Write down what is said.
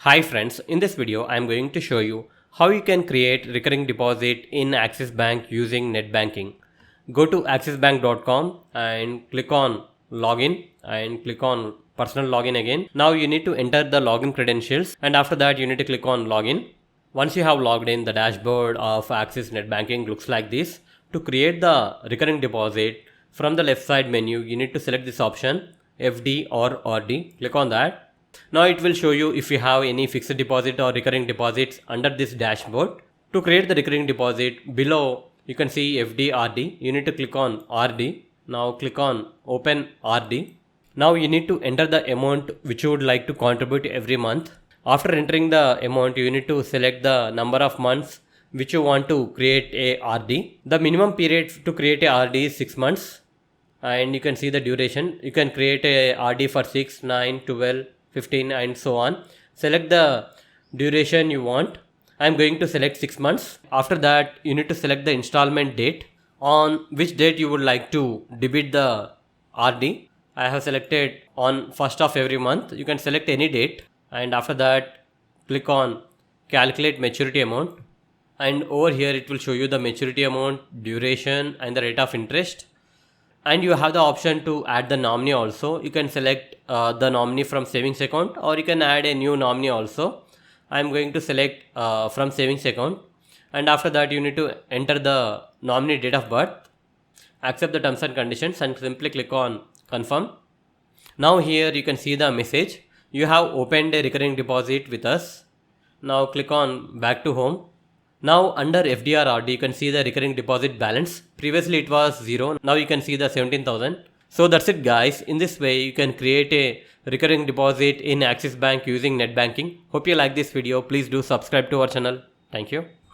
Hi friends, in this video I am going to show you how you can create recurring deposit in Axis Bank using net banking. Go to axisbank.com and click on login and click on personal login again. Now you need to enter the login credentials and after that you need to click on login. Once you have logged in, the dashboard of Axis net banking looks like this. To create the recurring deposit, from the left side menu you need to select this option FD or RD. Click on that. Now it will show you if you have any fixed deposit or recurring deposits under this dashboard. To create the recurring deposit, below you can see FD RD. You need to click on RD. Now click on open RD. Now you need to enter the amount which you would like to contribute every month. After entering the amount, you need to select the number of months which you want to create a RD. The minimum period to create a RD is 6 months. And you can see the duration. You can create a RD for 6, 9, 12, 15 and so on. Select the duration you want. I'm going to select 6 months. After that, you need to select the installment date, on which date you would like to debit the RD. I have selected on 1st of every month. You can select any date and after that click on calculate maturity amount, and over here it will show you the maturity amount, duration and the rate of interest. And you have the option to add the nominee also. You can select the nominee from savings account or you can add a new nominee also. I am going to select from savings account, and after that you need to enter the nominee date of birth, accept the terms and conditions and simply click on confirm. Now here you can see the message, you have opened a recurring deposit with us. Now click on back to home. Now under FDR RD you can see the recurring deposit balance. Previously it was 0. Now you can see the 17,000. So that's it guys. In this way you can create a recurring deposit in Axis Bank using net banking. Hope you like this video. Please do subscribe to our channel. Thank you.